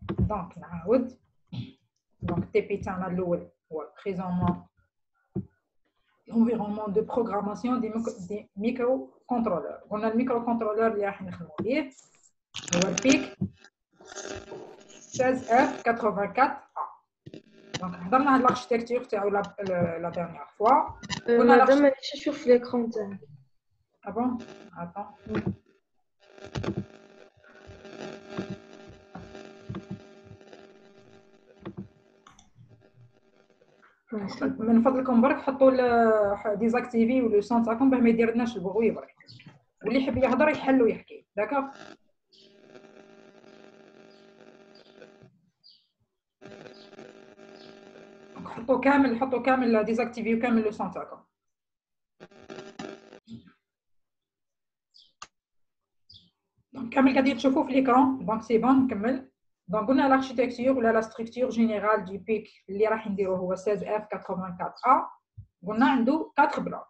دونك نعاود دونك تي بي تاعنا الاول هو بريزونمون l'environnement de programmation des microcontrôleurs. On a le microcontrôleur اللي راح نخدموا بيه هو البيك 16F84A. Donc هضرنا على l'architecture تاعو la dernière fois. مادام مانيش نشوف l'écran تاعك. Ah bon? Attends. من فضلكم برك حطوا ديزاكتيفي لو سون تاعكم باه ما يديرلناش البغوي برك، واللي يحب يهضر يحل ويحكي. داكوغ حطوا كامل ديزاكتيفي وكامل لو سون تاعكم. دونك كامل قاعدين تشوفوا في ليكرون. دونك سي بون نكمل. دونك قلنا لاركتيكتور ولا لا ستركتور جينيرال دو بيك اللي راح نديروه هو 16F84A. قلنا عنده 4 بلوك.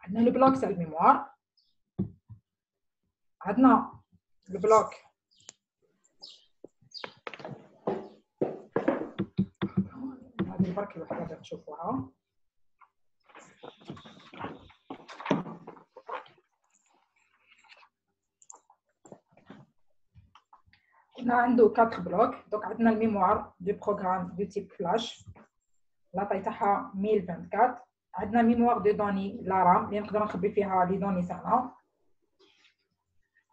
عندنا لو بلوك تاع الميموار، عندنا البلوك هذه برك الوحده تشوفوها. هنا عنده 4 بلوك. دونك عندنا الميموار دو بروغرام دو تيب فلاش لاطاي تاعها 1024. عندنا ميموار دو دوني لا رام اللي نقدر نخبي فيها لي دوني تاعنا.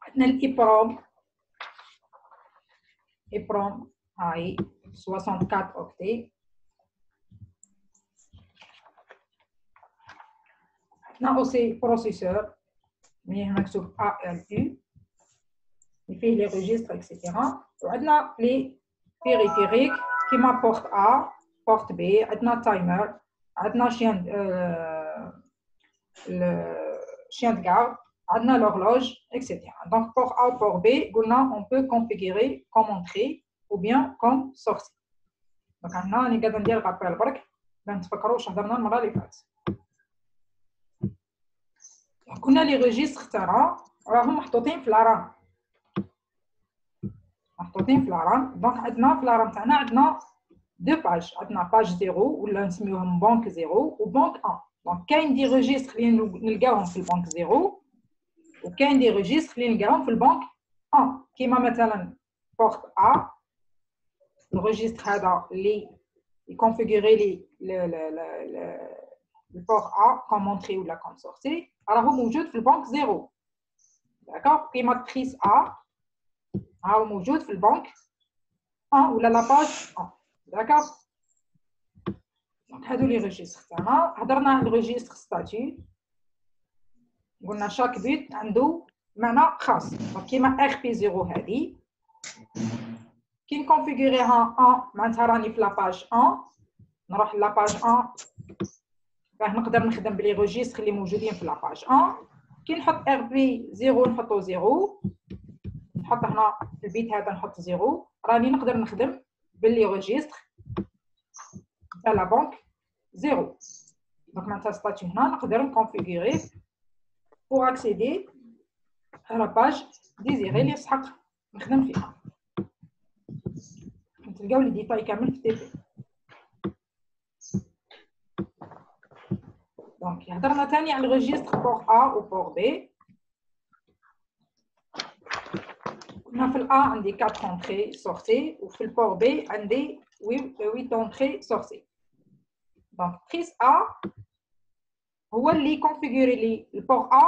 عندنا الايبروم هاي 64 اوكتي. عندنا اوسي بروسيسور اللي هنا مكتوب ALU اللي فيه لي ريجستر اكسيتيرا. وعندنا لي بيريفيريك كيما بورت A بورت B. عندنا تايمر، عندنا chien de garde, عندنا l'horloge, etc. Donc pour A ou pour B, on peut configurer comme entrée ou bien comme sortie. Donc هنا راني قاعده ندير رابيل برك ما نتفكروش هضرنا المره اللي فاتت. قلنا لي ريجستر تاعنا راهم محطوطين في لارام، دونك عندنا في لارام تاعنا عندنا دو باج، عندنا باج 0 ولا نسميوهم بانك 0 وبانك 1. دونك كاين دي ريجستر اللي نلقاوهم في البانك 0 وكاين دي ريجستر اللي نلقاوهم في البانك 1. كيما مثلا بورت A الريجستر هذا اللي يكونفيغوري لي البورت A كوم اونتري ولا كوم سورتي راهو موجود في البانك 0. داكوغ كيما تريس A راهو موجود في البانك 1 ولا لا باج 1. داكوغ دونك هادو لي ريجستر تاعنا. هضرنا على الريجستر ستاتيو، قلنا شاك بيت عنده معنى خاص. دونك كيما ار بي 0 هذه كي نكونفيغوريها 1 معناتها راني في لاباج 1، نروح لاباج 1 باه نقدر نخدم بلي ريجستر اللي موجودين في لاباج 1. كي نحط ار بي 0 نحطو 0، نحط هنا في البيت هذا نحط 0، راني نقدر نخدم باللي ريجستر تاع لا بانك 0. دونك معناتها ستاتيو هنا نقدر نكونفيغوري pour accéder à la page désirée اللي يسحق نخدم فيها. تلقاو لي ديتاي كامل في التي بي. دونك هضرنا ثاني على الريجستر بور A و بور B. قلنا في الA عندي 4 انتري سورتي وفي البور B عندي 8 انتري سورتي. دونك تريس A هو اللي كونفيغوري لي البور A.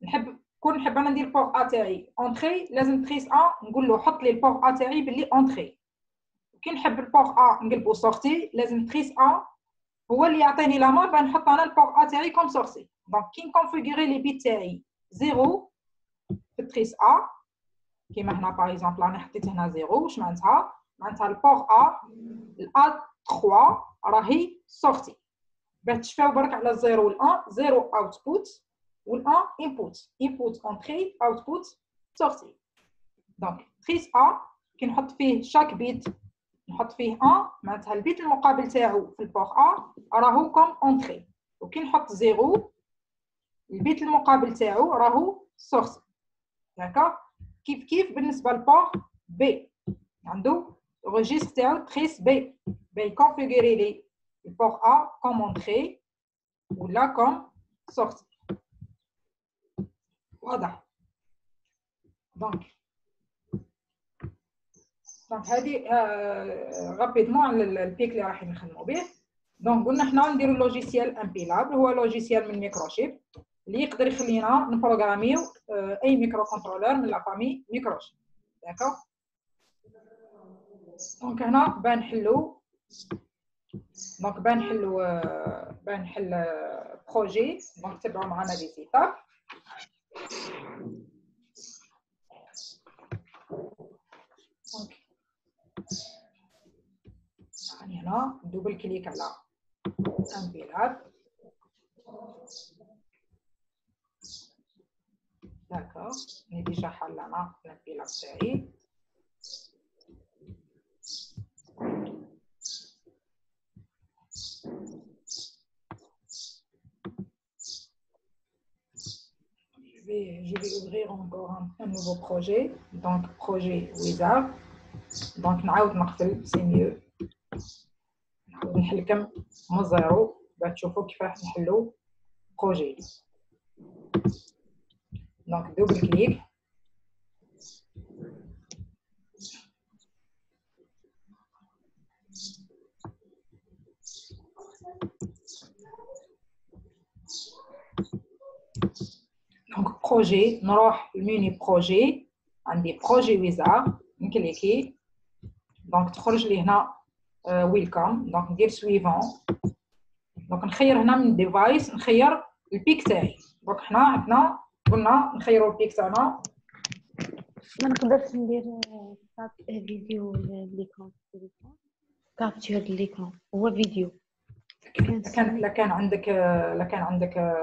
نحب انا ندير بور A تاعي انتري، لازم تريس A نقول له حط لي البور A تاعي باللي انتري. كي نحب البور A نقلبو سورتي لازم تريس A هو اللي يعطيني لا مان باه نحط انا البور A تاعي كوم سورتي. دونك كي نكونفيغوري لي بيت تاعي 0 في تريس A كيما هنا باغ اكزومبل انا حطيت هنا 0، واش معناتها؟ معناتها البور A الA 3 راهي سورتي. باه تشفاو برك على 0 وال 1، 0 اوتبوت وال 1 انبوت، انبوت انتري اوتبوت سورتي. دونك تريس A كي نحط فيه شاك بيت نحط فيه 1 معناتها البيت المقابل تاعو في البور A راهو كوم انتري، وكي نحط 0 البيت المقابل تاعو راهو سورتي. داكوغ كيف بالنسبه للبور بي عنده registre تاعو تريس بي يكونفيغوري لي البور ا كوم اونتري ولا كوم سورتي واضح دونك هذه رابيدمون على البيك اللي راح نخدموا به. دونك قلنا حنا نديرو لوجيسيال امبيلابل هو لوجيسيال من ميكروشيب اللي يقدر يخلينا نبروغراميو اي ميكرو كونترولور من لا فامي ميكروشيب داكوغ. دونك هنا بنحلو بنحل بروجي. دونك تبعوا معنا دي زيتاب. يعني هنا دوبل كليك على امبيلاب داكوغ. ني ديجا حلنا الامبيلاب تاعي. Je vais ouvrir encore un nouveau projet, donc projet Wizard. Donc نعاود نقفل c'est mieux. نعاود نحلكم من زيرو باش تشوفوا كيفاش نحلوا بروجي. دونك دوبل كليك دونك بروجي. نروح المنيو بروجي عندي بروجي ويزار نكليكي. دونك تخرج لي هنا ويلكم. دونك ندير سويفون. دونك نخير هنا من ديفايس نخير البيك تاعي. دونك حنا عندنا قلنا نخيروا البيك تاعنا. ما نقدرش ندير فيديو ليكرون كابتشر ليكرون هو فيديو. لكان عندك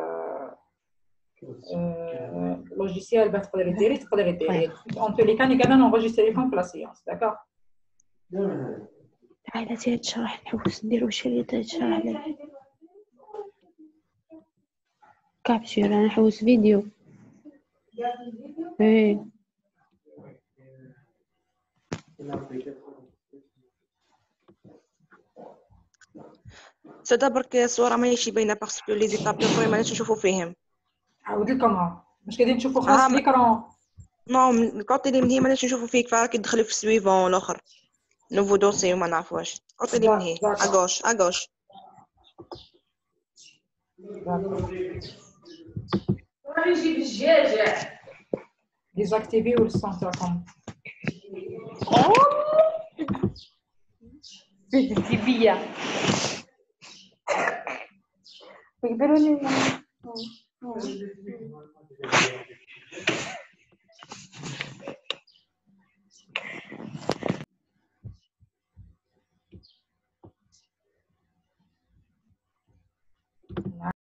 لوجيسيال باش تقدري ديري اون تو لي كان كاع نونجستري لكم في لا سيونس داكوغ. تعالى تي تشرح نحوس نديرو شريط تشرح لي كابتشر. انا نحوس فيديو ايه برك الصوره ماهيش باينه باسكو لي زيتاب الاخرين ما نشوفوا فيهم. عاود لكم مش قاعدين نشوفوا خاص ليكرون. نو الكوتي اللي من هي ما نشوفوا فيك فراك تدخلي في سويفون الاخر نوفو دوسي وما نعرفوش. الكوتي اللي من هي اغوش راح نجيب الدجاجه ديزاكتيفي والصوت تاعكم سنسيتيفية يقدروا لي